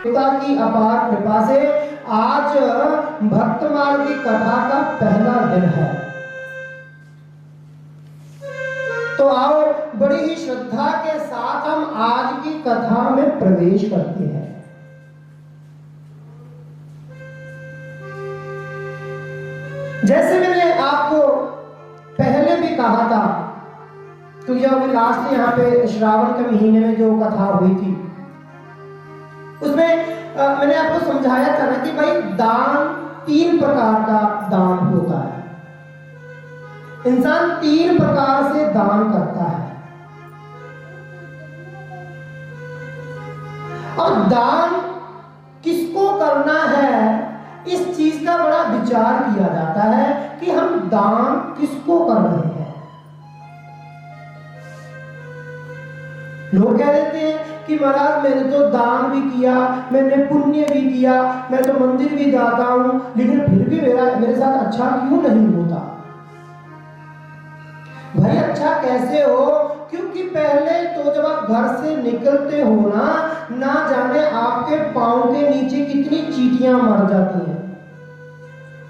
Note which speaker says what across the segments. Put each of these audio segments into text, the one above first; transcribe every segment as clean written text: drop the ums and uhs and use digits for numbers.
Speaker 1: पिता की अपार कृपा से आज भक्तमाल की कथा का पहला दिन है। तो आओ बड़ी ही श्रद्धा के साथ हम आज की कथा में प्रवेश करते हैं। जैसे मैंने आपको पहले भी कहा था, क्योंकि अभी लास्ट यहाँ पे श्रावण के महीने में जो कथा हुई थी उसमें मैंने आपको समझाया था ना कि भाई दान 3 प्रकार का दान होता है। इंसान 3 प्रकार से दान करता है। और दान किसको करना है, इस चीज का बड़ा विचार किया जाता है कि हम दान किसको कर रहे हैं। लोग कह देते हैं कि महाराज मैंने तो दान भी किया, मैंने पुण्य भी किया, मैं तो मंदिर भी जाता हूं, लेकिन फिर भी मेरे साथ अच्छा क्यों नहीं होता। भाई अच्छा कैसे हो? क्योंकि पहले तो जब आप घर से निकलते हो ना जाने आपके पांव के नीचे कितनी चींटियां मर जाती हैं,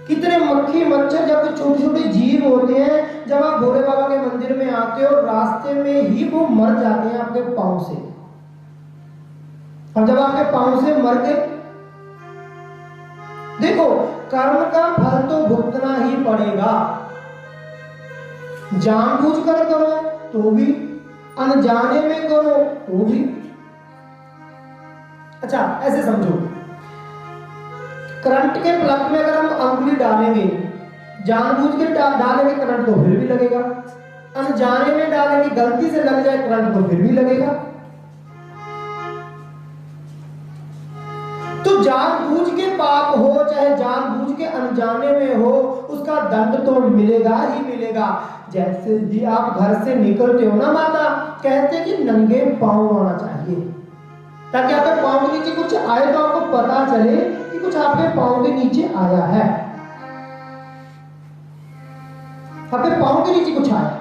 Speaker 1: कितने मक्खी मच्छर, जब छोटे छोटे जीव होते हैं, जब आप भोले बाबा के मंदिर में आते हो रास्ते में ही वो मर जाते हैं आपके पांव से। और जब आपके पांव से मर गए, देखो कर्म का फल तो भुगतना ही पड़ेगा। जानबूझकर करो तो भी, अनजाने में करो तो भी। अच्छा ऐसे समझो, करंट के प्लग में अगर हम अंगुली डालेंगे, जानबूझ के डालेंगे करंट तो फिर भी लगेगा, अनजाने में डालेंगे गलती से लग जाए करंट तो फिर भी लगेगा। तो जानबूझ के पाप हो चाहे जानबूझ के अनजाने में हो, उसका दंड तो मिलेगा ही मिलेगा। जैसे भी आप घर से निकलते हो ना माता, कहते कि नंगे पांव आना चाहिए, ताकि आपके पांव के नीचे कुछ आए तो आपको पता चले कि कुछ आपके पांव के नीचे आया है, आपके पांव के नीचे कुछ आया।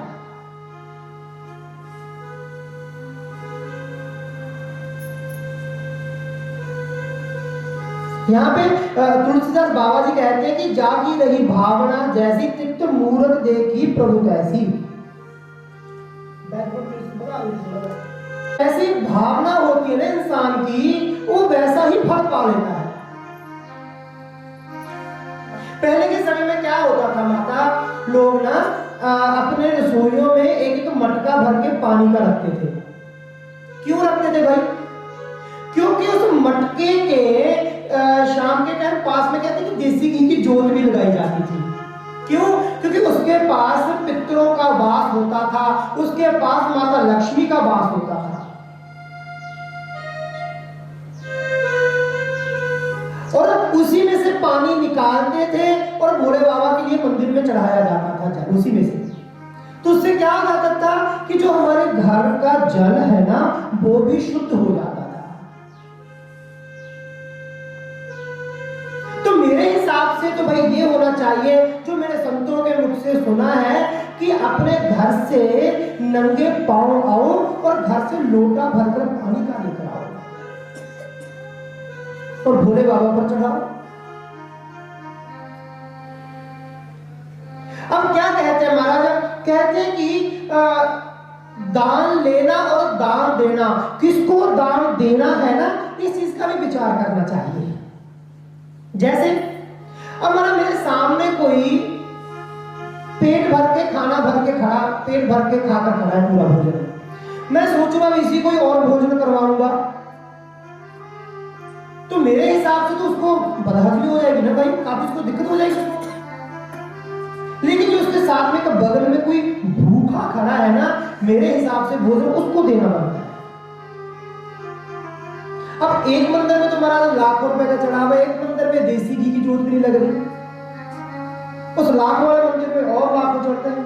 Speaker 1: यहाँ पे तुलसीदास बाबा जी कहते हैं कि जागी रही भावना जैसी, तिक्त मूरत देखी प्रभु तैसी। ऐसी भावना होती है ना इंसान की, वो वैसा ही फल पा लेता है। पहले के समय में क्या होता था माता, लोग ना अपने रसोइयों में एक मटका भर के पानी का रखते थे। क्यों रखते थे भाई? क्योंकि उस मटके के शाम के टाइम पास में कहते हैं कि देसी घी की जोत भी लगाई जाती थी। क्यों? क्योंकि उसके पास पितरों का वास होता था, उसके पास माता लक्ष्मी का वास होता था। और उसी में से पानी निकालते थे और भोले बाबा के लिए मंदिर में चढ़ाया जाता था जल, उसी में से। तो उससे क्या होता था कि जो हमारे घर का जल है ना, वो भी शुद्ध हो जाता था। तो मेरे हिसाब से तो भाई ये होना चाहिए, जो मैंने संतों के मुख से सुना है, कि अपने घर से नंगे पांव आओ और घर से लोटा भरकर पानी का लेकर आओ और भोले बाबा पर चढ़ाओ। अब क्या कहते हैं महाराज? कहते हैं कि दान लेना और दान देना, किसको दान देना है ना, इस चीज का भी विचार करना चाहिए। जैसे अब माना मेरे सामने कोई पेट भर के खाना भर के खड़ा, पेट भर के खाकर खड़ा है पूरा भोजन, मैं सोचूंगा इसी कोई और भोजन करवाऊंगा, तो मेरे हिसाब से तो उसको बदहजमी हो जाएगी ना भाई, काफी उसको दिक्कत हो जाएगी। लेकिन जो उसके साथ में बगल में कोई भूखा खड़ा है ना, मेरे हिसाब से भोजन उसको देना बनता है। अब एक मंदिर में तो महाराज लाखों रुपए का चढ़ावा, एक मंदिर में देसी घी की जोत भी नहीं लग रही, उस लाख वाले मंदिर में और लाखों चढ़ते हैं।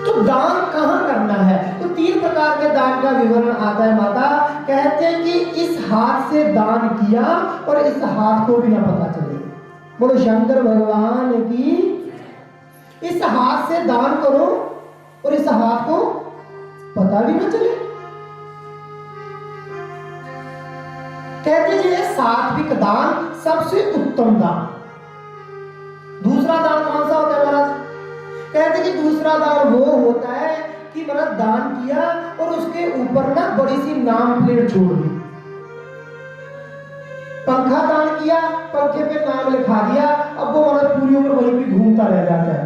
Speaker 1: तो दान कहां करना है? तो 3 प्रकार के दान का विवरण आता है माता। कहते हैं कि इस हाथ से दान किया और इस हाथ को भी ना पता चले। बोलो शंकर भगवान की। इस हाथ से दान करो और इस हाथ को पता भी ना चले। कहते जी सात्विक दान सबसे उत्तम दान। दूसरा दान कौन सा होता है महाराज? कहते कि दूसरा दान वो होता है कि महाराज दान किया और उसके ऊपर ना बड़ी सी नाम प्लेट छोड़ दी। पंखा दान किया, पंखे पे नाम लिखा दिया, अब वो महाराज पूरी उम्र वहीं पे घूमता रह जाता है,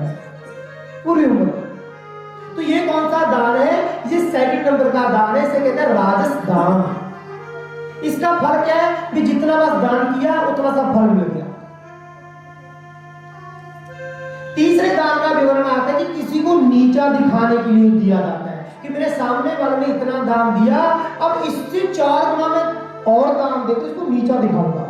Speaker 1: पूरी उम्र। तो ये कौन सा दान है? ये सेकंड नंबर का दान है, इसे कहते हैं राजस दान। इसका फल क्या है कि जितना बस दान किया उतना सा फल मिल गया। तीसरे दान का विवरण आता है कि किसी को नीचा दिखाने के लिए दिया जाता है कि मेरे सामने वाले ने इतना दान दिया, अब इससे 4 गुना में और दान देकर इसको नीचा दिखाऊंगा।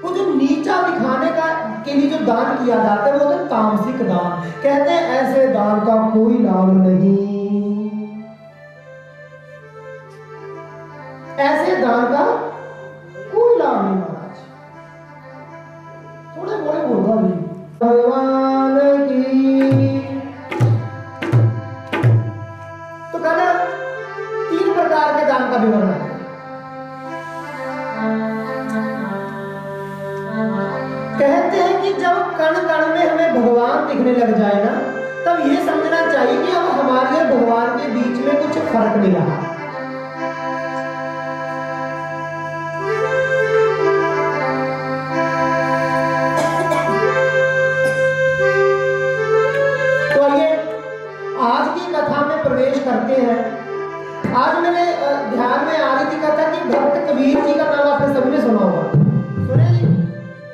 Speaker 1: वो जो नीचा दिखाने का के लिए जो दान किया जाता है वो होता है तामसिक दान। कहते हैं ऐसे दान का कोई लाभ नहीं, ऐसे दान का कोई लाभ नहीं महाराज। थोड़े बड़े बोलता भी भगवान की। तो कहना 3 प्रकार के दान का विवरण है। कहते हैं कि जब कण कण में हमें भगवान दिखने लग जाए ना, तब ये समझना चाहिए कि अब हमारे और भगवान के बीच में कुछ फर्क नहीं रहा। तो आइए आज की कथा में प्रवेश करते हैं। आज मेरे ध्यान में आ रही थी कथा कि भक्त कबीर जी का नाम आपने सभी ने सुना होगा। सुने जी?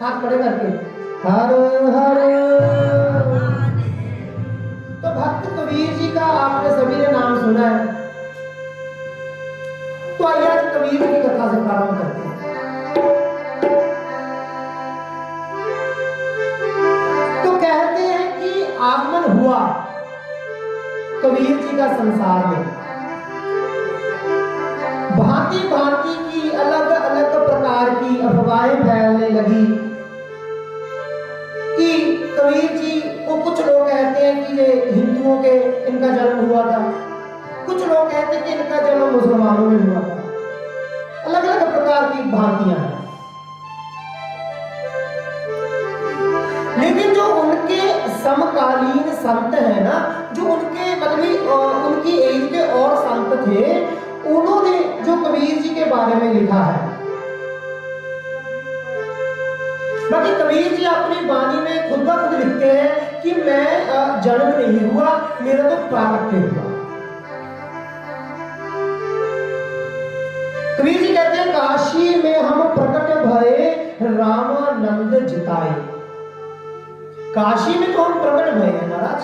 Speaker 1: हाथ खड़े करके हर हर। तो भक्त कबीर जी का आपने सभी ने नाम सुना है। तो आइए आज कबीर की कथा से प्रारंभ करते हैं। तो कहते हैं कि आगमन हुआ कबीर जी का संसार में। भांति भांति की अलग अलग प्रकार की अफवाहें फैलने लगी कि कबीर जी को कुछ लोग कहते हैं कि ये हिंदुओं के इनका जन्म हुआ था, कुछ लोग कहते हैं कि इनका जन्म मुसलमानों में हुआ था। अलग अलग प्रकार की भ्रांतियां हैं। लेकिन जो उनके समकालीन संत हैं ना, जो उनके मतलब उनकी एज के और संत थे, उन्होंने जो कबीर जी के बारे में लिखा है। बाकी कबीर जी अपनी वाणी में खुद ब खुद लिखते हैं कि मैं जन्म नहीं हुआ, मेरा तो प्राकट्य हुआ। कबीर जी कहते हैं काशी में हम प्रकट भये रामानंद जिताए। काशी में तो हम प्रकट भये हैं महाराज।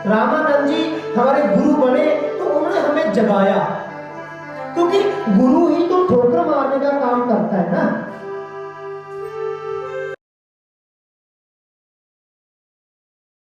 Speaker 1: रामानंद जी हमारे गुरु बने तो उन्होंने हमें जगाया, क्योंकि गुरु ही तो ठोकर मारने का काम करता है ना।